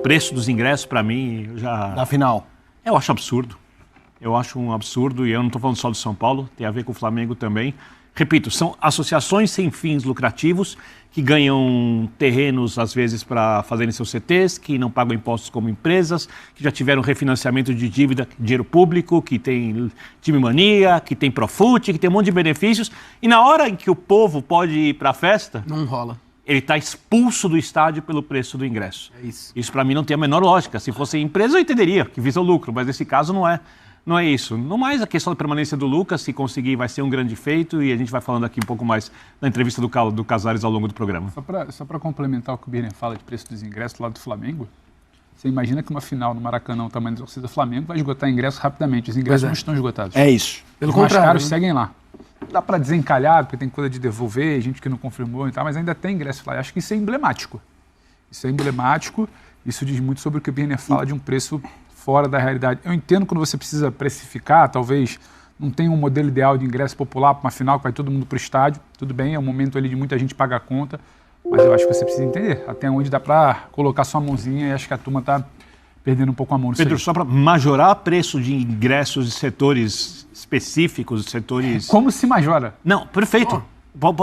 preço dos ingressos, para mim, já... Na final. Eu acho absurdo. Eu acho um absurdo, e eu não estou falando só do São Paulo, tem a ver com o Flamengo também. Repito, são associações sem fins lucrativos que ganham terrenos, às vezes, para fazerem seus CTs, que não pagam impostos como empresas, que já tiveram refinanciamento de dívida, dinheiro público, que tem time mania, que tem Profut, que tem um monte de benefícios. E na hora em que o povo pode ir para a festa... Não rola. Ele está expulso do estádio pelo preço do ingresso. É isso. Isso, para mim, não tem a menor lógica. Se fosse empresa, eu entenderia, que visa o lucro, mas nesse caso não é. Não é isso. No mais, a questão da permanência do Lucas, se conseguir, vai ser um grande feito, e a gente vai falando aqui um pouco mais na entrevista do Casares ao longo do programa. Só para complementar o que o Birner fala de preço dos ingressos do lado do Flamengo, você imagina que uma final no Maracanã, o tamanho da torcida do Flamengo, vai esgotar ingressos rapidamente. Os ingressos não estão esgotados. É isso. Pelo contrário, os mais caros seguem lá. Dá para desencalhar, porque tem coisa de devolver, gente que não confirmou e tal, mas ainda tem ingresso lá. Eu acho que isso é emblemático. Isso diz muito sobre o que o Birner fala de um preço fora da realidade. Eu entendo quando você precisa precificar, talvez não tenha um modelo ideal de ingresso popular para uma final que vai todo mundo para o estádio. Tudo bem, é um momento ali de muita gente pagar a conta, mas eu acho que você precisa entender até onde dá para colocar sua mãozinha, e acho que a turma está perdendo um pouco a mão nisso. Pedro, só para majorar preço de ingressos de setores específicos, setores... Como se majora? Não, perfeito. Vou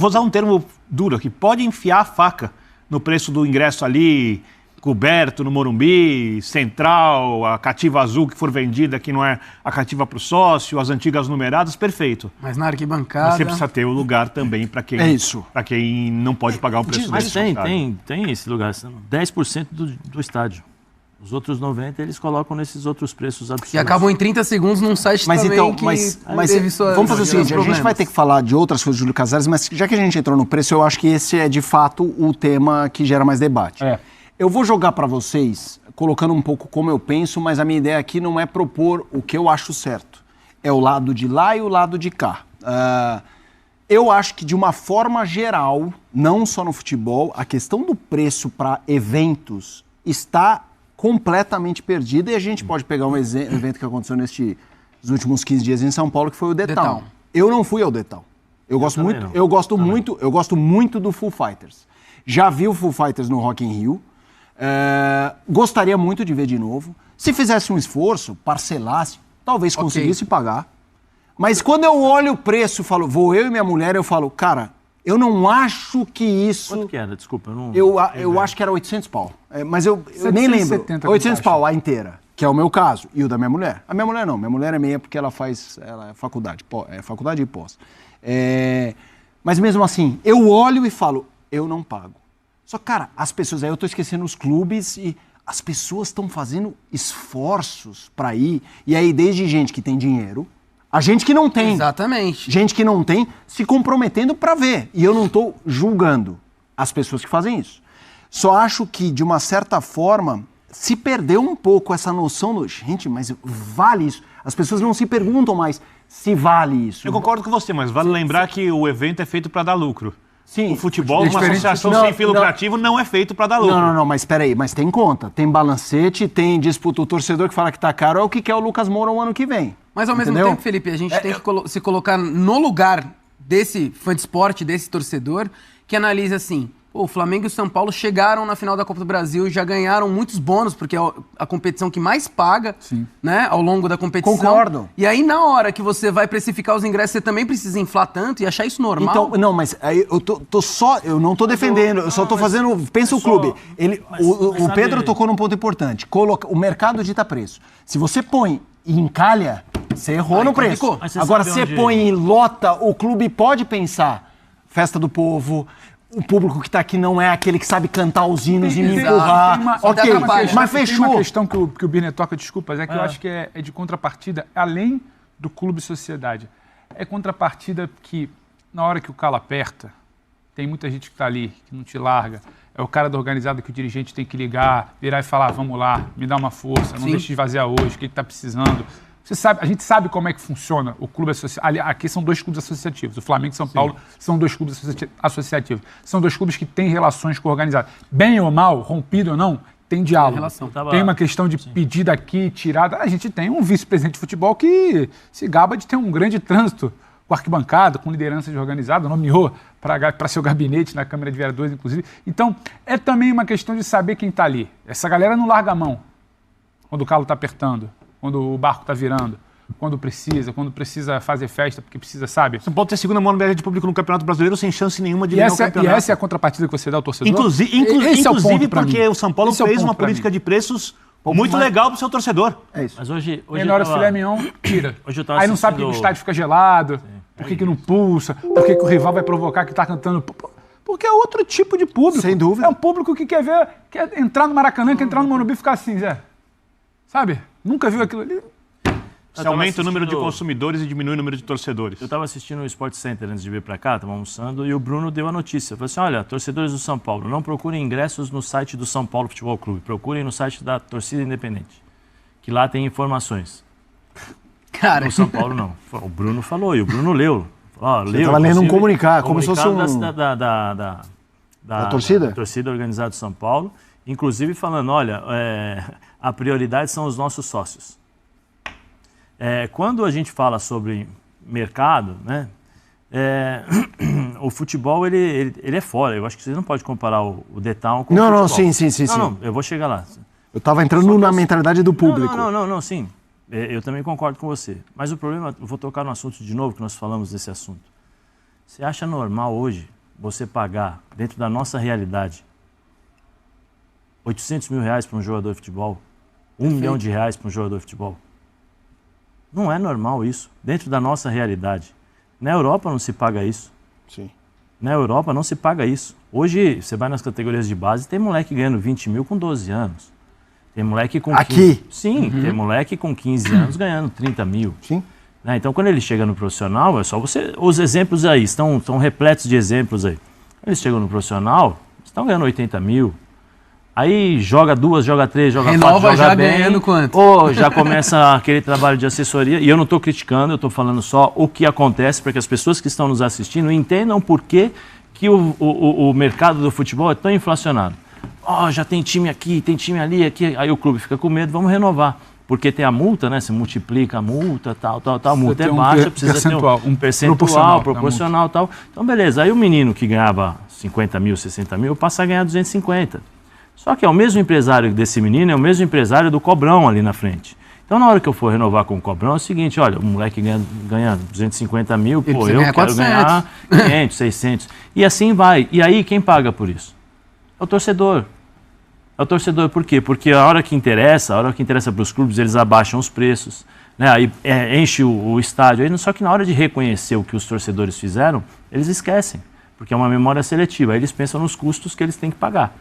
usar um termo duro aqui. Pode enfiar a faca no preço do ingresso ali, coberto no Morumbi, Central, a cativa azul que for vendida, que não é a cativa para o sócio, as antigas numeradas, perfeito. Mas na arquibancada... Mas você precisa ter o lugar também para quem, quem não pode pagar o preço mas desse. Tem esse lugar, 10% do estádio. Os outros 90% eles colocam nesses outros preços absurdos. E acabam em 30 segundos num site mas também então, que teve sua... Vamos fazer o seguinte, a gente vai ter que falar de outras coisas do Júlio Casares, mas já que a gente entrou no preço, eu acho que esse é de fato o tema que gera mais debate. Eu vou jogar para vocês, colocando um pouco como eu penso, mas a minha ideia aqui não é propor o que eu acho certo. É o lado de lá e o lado de cá. Eu acho que de uma forma geral, não só no futebol, a questão do preço para eventos está completamente perdida, e a gente pode pegar um evento que aconteceu nestes últimos 15 dias em São Paulo, que foi o Detal. Eu não fui ao Detal. Eu gosto muito do Foo Fighters. Já vi o Foo Fighters no Rock in Rio. Gostaria muito de ver de novo. Se fizesse um esforço, parcelasse, talvez conseguisse pagar. Mas quando eu olho o preço, vou eu e minha mulher, eu falo, cara, eu não acho que isso... Quanto que era? Desculpa, eu não... Eu acho que era 800 pau. Mas eu nem lembro. 800 pau a inteira, que é o meu caso. E o da minha mulher. A minha mulher não. Minha mulher é meia porque ela é faculdade. Faculdade e pós. Mas mesmo assim, eu olho e falo, eu não pago. Só, cara, as pessoas... Aí eu tô esquecendo os clubes e as pessoas estão fazendo esforços para ir. E aí, desde gente que tem dinheiro... A gente que não tem. Exatamente. Gente que não tem se comprometendo para ver. E eu não estou julgando as pessoas que fazem isso. Só acho que, de uma certa forma, se perdeu um pouco essa noção do... Gente, mas vale isso? As pessoas não se perguntam mais se vale isso. Eu concordo com você, mas vale lembrar que o evento é feito para dar lucro. Sim. O futebol, uma associação sem fim lucrativo, não é feito para dar lucro. Não, mas espera aí, mas tem conta. Tem balancete, tem disputa. O torcedor que fala que tá caro é o que quer o Lucas Moura o ano que vem. Mas ao mesmo tempo, Felipe, a gente tem que se colocar no lugar desse fã de esporte, desse torcedor, que analisa assim, o Flamengo e o São Paulo chegaram na final da Copa do Brasil e já ganharam muitos bônus, porque é a competição que mais paga, né, ao longo da competição. Concordo. E aí, na hora que você vai precificar os ingressos, você também precisa inflar tanto e achar isso normal? Então, não, mas aí eu não tô defendendo, eu só tô fazendo... Pensa o clube. O Pedro tocou num ponto importante. O mercado dita preço. Se você põe e encalha, você errou no preço. Agora, você põe e lota, o clube pode pensar festa do povo... O público que está aqui não é aquele que sabe cantar os hinos e me empurrar. Mas fechou. Tem uma questão que o Birner toca, desculpas, que eu acho que é de contrapartida, além do clube e sociedade. É contrapartida que, na hora que o calo aperta, tem muita gente que está ali, que não te larga. É o cara da organizada que o dirigente tem que ligar, virar e falar, vamos lá, me dá uma força, não deixe de esvaziar hoje, o que está precisando. A gente sabe como é que funciona o clube associativo. Aqui são 2 clubes associativos. O Flamengo e São Paulo são 2 clubes associativos. São 2 clubes que têm relações com o organizado. Bem ou mal, rompido ou não, tem diálogo. Tem uma questão de pedir daqui, tirada. A gente tem um vice-presidente de futebol que se gaba de ter um grande trânsito com arquibancada, com liderança organizada, nomeou para seu gabinete na Câmara de Vereadores, inclusive. Então, é também uma questão de saber quem está ali. Essa galera não larga a mão quando o calo está apertando, quando o barco está virando, quando precisa fazer festa, porque precisa, sabe? São Paulo tem a segunda maior média de público no Campeonato Brasileiro sem chance nenhuma de ganhar o campeonato. E essa é a contrapartida que você dá ao torcedor? Inclusive porque o São Paulo fez uma política de preços muito legal pro seu torcedor. É isso. Mas hoje na hora do filé mignon, tira. Aí não sabe que o estádio fica gelado, por que não pulsa, por que o rival vai provocar que tá cantando. Porque é outro tipo de público. Sem dúvida. É um público que quer entrar no Maracanã, quer entrar no Morumbi e ficar assim, Zé. Sabe? Nunca viu aquilo ali. Você aumenta o número de consumidores e diminui o número de torcedores. Eu estava assistindo o Sport Center antes de vir para cá, estava almoçando, e o Bruno deu a notícia. Falou assim, olha, torcedores do São Paulo, não procurem ingressos no site do São Paulo Futebol Clube, procurem no site da Torcida Independente, que lá tem informações. Cara... No São Paulo, não. O Bruno falou, e o Bruno leu. Você estava lendo um comunicado, como se fosse um... Da torcida? Da torcida organizada de São Paulo, inclusive falando, olha, a prioridade são os nossos sócios. Quando a gente fala sobre mercado, né, o futebol ele é fora. Eu acho que você não pode comparar o The Town com o futebol. Não, sim. Não, eu vou chegar lá. Eu estava entrando na mentalidade do público. Não, sim. Eu também concordo com você. Mas o problema, eu vou tocar no assunto de novo, que nós falamos desse assunto. Você acha normal hoje você pagar, dentro da nossa realidade, R$800 mil para um jogador de futebol? R$1 milhão para um jogador de futebol? Não é normal isso, dentro da nossa realidade. Na Europa não se paga isso. Sim. Na Europa não se paga isso. Hoje, você vai nas categorias de base, tem moleque ganhando 20 mil com 12 anos. Tem moleque com... Aqui? 15... Sim, tem moleque com 15 anos ganhando 30 mil. Sim. Então, quando ele chega no profissional, é só você... Os exemplos aí, estão repletos de exemplos aí. Eles chegam no profissional, estão ganhando 80 mil. Aí joga 2, joga 3, joga 4, joga já bem. Ganhando quanto? Ou já começa aquele trabalho de assessoria. E eu não estou criticando, eu estou falando só o que acontece para que as pessoas que estão nos assistindo entendam por que o mercado do futebol é tão inflacionado. Já tem time aqui, tem time ali, aqui. Aí o clube fica com medo, vamos renovar. Porque tem a multa, né? Você multiplica a multa, tal. A multa é baixa, precisa ter um percentual proporcional, tal. Então, beleza. Aí o menino que ganhava 50 mil, 60 mil, passa a ganhar 250. Só que é o mesmo empresário desse menino, é o mesmo empresário do Cobrão ali na frente. Então, na hora que eu for renovar com o Cobrão, é o seguinte, olha, o moleque ganha 250 mil, eu quero 400. Ganhar 500, 600. E assim vai. E aí, quem paga por isso? É o torcedor. É o torcedor por quê? Porque a hora que interessa para os clubes, eles abaixam os preços, né? Aí enche o estádio. Aí, só que na hora de reconhecer o que os torcedores fizeram, eles esquecem, porque é uma memória seletiva. Aí eles pensam nos custos que eles têm que pagar.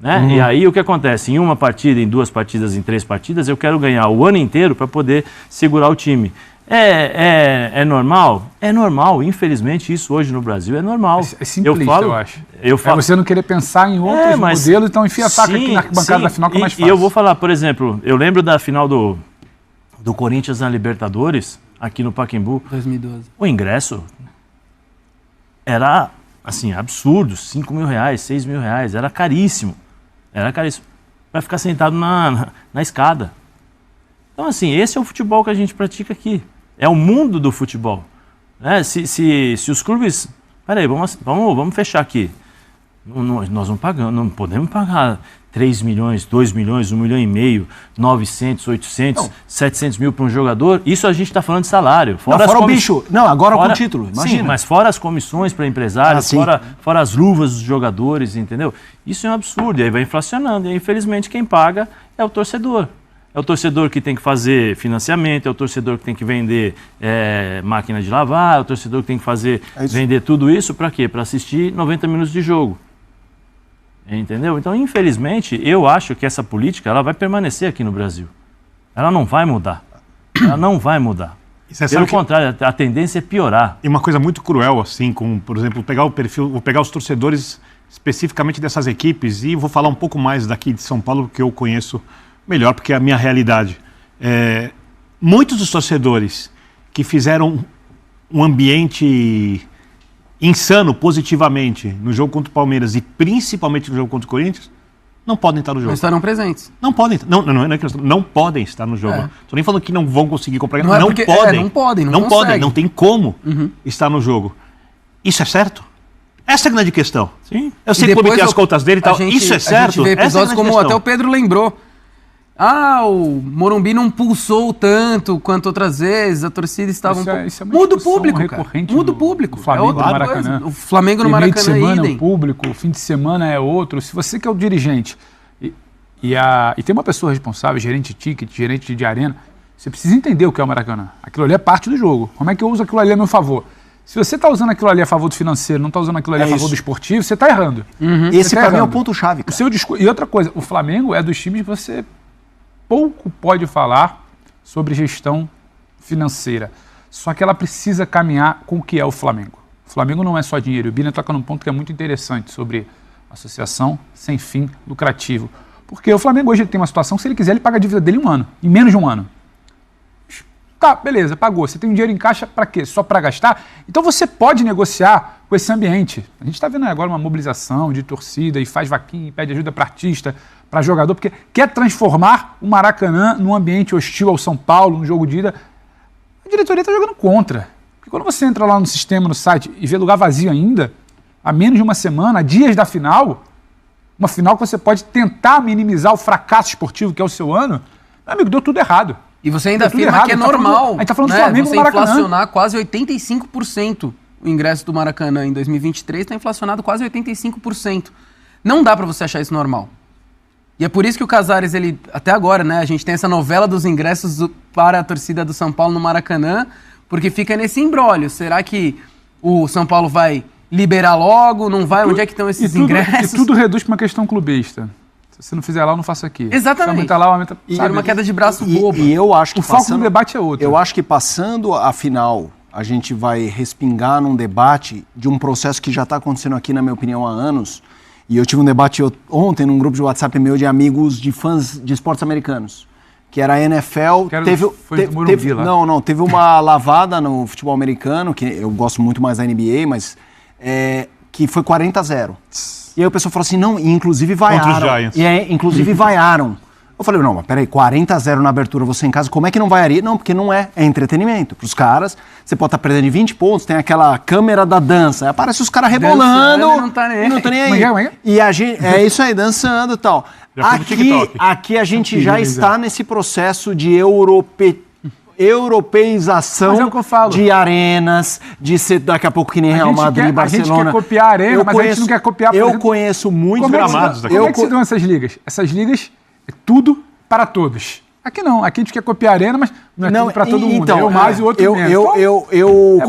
Né? E aí o que acontece? Em uma partida, em 2 partidas, em 3 partidas, eu quero ganhar o ano inteiro para poder segurar o time. É normal? É normal. Infelizmente, isso hoje no Brasil é normal. É simplista, eu acho. É você não querer pensar em outros modelos, então enfia a faca aqui na arquibancada da final, que é mais fácil. E eu vou falar, por exemplo, eu lembro da final do Corinthians na Libertadores, aqui no Pacaembu. 2012. O ingresso era, assim, absurdo. 5 mil reais, 6 mil reais. Era caríssimo. Vai ficar sentado na escada. Então, assim, esse é o futebol que a gente pratica aqui. É o mundo do futebol. Né? Se os clubes... Peraí, vamos fechar aqui. Nós não podemos pagar 3 milhões, 2 milhões, 1,5 milhão, 900, 800, 700 mil para um jogador. Isso a gente está falando de salário. Fora o bicho. Não, agora com o título, imagina. Sim, mas fora as comissões para empresários, fora as luvas dos jogadores, entendeu? Isso é um absurdo. E aí vai inflacionando. E aí, infelizmente, quem paga é o torcedor. É o torcedor que tem que fazer financiamento, é o torcedor que tem que vender máquina de lavar, é o torcedor que tem que vender tudo isso para quê? Para assistir 90 minutos de jogo. Entendeu? Então, infelizmente, eu acho que essa política ela vai permanecer aqui no Brasil. Ela não vai mudar. Ela não vai mudar. Pelo contrário, a tendência é piorar. E uma coisa muito cruel, assim, como, por exemplo, vou pegar os torcedores especificamente dessas equipes e vou falar um pouco mais daqui de São Paulo, que eu conheço melhor, porque é a minha realidade. Muitos dos torcedores que fizeram um ambiente insano positivamente no jogo contra o Palmeiras e principalmente no jogo contra o Corinthians, não podem estar no jogo. Não estarão presentes. Não podem. Não podem estar no jogo. Estou nem falando que não vão conseguir comprar. Não podem. Não podem. Não tem como estar no jogo. Isso é certo? Essa é a grande questão. Sim. Eu sei que o clube tem as contas dele e tal. Isso é certo? A gente vê episódios como até o Pedro lembrou. O Morumbi não pulsou tanto quanto outras vezes, a torcida estava muda o público, cara. Muda o público. O Flamengo no Maracanã. O Flamengo no Maracanã de semana é um público, o fim de semana é outro. Se você que é o dirigente e tem uma pessoa responsável, gerente de ticket, gerente de arena, você precisa entender o que é o Maracanã. Aquilo ali é parte do jogo. Como é que eu uso aquilo ali a meu favor? Se você está usando aquilo ali a favor do financeiro, não está usando aquilo ali a favor do esportivo, você está errando. Esse para mim é o ponto-chave, cara. E outra coisa, o Flamengo é dos times que você pouco pode falar sobre gestão financeira. Só que ela precisa caminhar com o que é o Flamengo. O Flamengo não é só dinheiro. O Bina toca num ponto que é muito interessante sobre associação sem fim lucrativo. Porque o Flamengo hoje tem uma situação que, se ele quiser, ele paga a dívida dele em um ano, em menos de um ano. Tá, beleza, pagou. Você tem um dinheiro em caixa para quê? Só para gastar? Então você pode negociar com esse ambiente. A gente está vendo agora uma mobilização de torcida e faz vaquinha, pede ajuda para artista, para jogador, porque quer transformar o Maracanã num ambiente hostil ao São Paulo, num jogo de ida. A diretoria está jogando contra. Porque quando você entra lá no sistema, no site, e vê lugar vazio ainda, há menos de uma semana, há dias da final, uma final que você pode tentar minimizar o fracasso esportivo que é o seu ano, meu amigo, deu tudo errado. E você ainda afirma que é normal. A gente tá falando do Flamengo no Maracanã. Você inflacionar quase 85%. O ingresso do Maracanã em 2023 está inflacionado quase 85%. Não dá para você achar isso normal. E é por isso que o Casares, ele, até agora, né, a gente tem essa novela dos ingressos para a torcida do São Paulo no Maracanã, porque fica nesse imbróglio. Será que o São Paulo vai liberar logo? Não vai? Onde é que estão esses ingressos? E tudo reduz para uma questão clubista. Se você não fizer lá, eu não faço aqui. Exatamente. Se lá, aumenta, e uma queda de braço boba. E eu acho que o foco do debate é outro. Eu acho que passando a final, a gente vai respingar num debate de um processo que já está acontecendo aqui, na minha opinião, há anos. E eu tive um debate ontem num grupo de WhatsApp meu de amigos de fãs de esportes americanos. Que era a NFL. Teve uma lavada no futebol americano, que eu gosto muito mais da NBA, mas que foi 40-0. E aí o pessoal falou assim, não, e inclusive vaiaram. Contra os Giants. Inclusive vaiaram. Eu falei, não, mas peraí, 40-0 na abertura, você em casa, como é que não vaiaria? Não, porque não é entretenimento. Para os caras, você pode estar perdendo de 20 pontos, tem aquela câmera da dança, aí aparece os caras rebolando, não tá nem aí. E a gente, é isso aí, dançando e tal. Aqui a gente já está nesse processo de europeização de arenas, de ser daqui a pouco que nem Real Madrid, Barcelona. A gente quer copiar a arena, mas a gente não quer copiar... Eu conheço muitos gramados daqui. Como é que se dão essas ligas? Essas ligas é tudo para todos. Aqui não, aqui a gente quer copiar a arena, mas não é tudo para todo mundo. Então, eu mais e o outro menos. Eu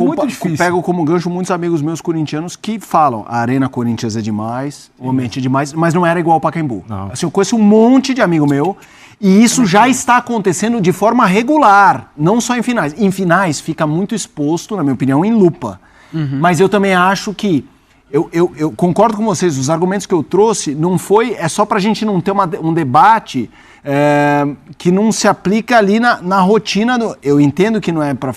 pego como gancho muitos amigos meus corintianos que falam, a Arena Corinthians é demais, o ambiente é demais, mas não era igual ao Pacaembu. Assim, eu conheço um monte de amigo meu. E isso já está acontecendo de forma regular, não só em finais. Em finais fica muito exposto, na minha opinião, em lupa. Mas eu também acho que, eu concordo com vocês, os argumentos que eu trouxe é só para a gente não ter um debate que não se aplica ali na rotina. Eu entendo que não é para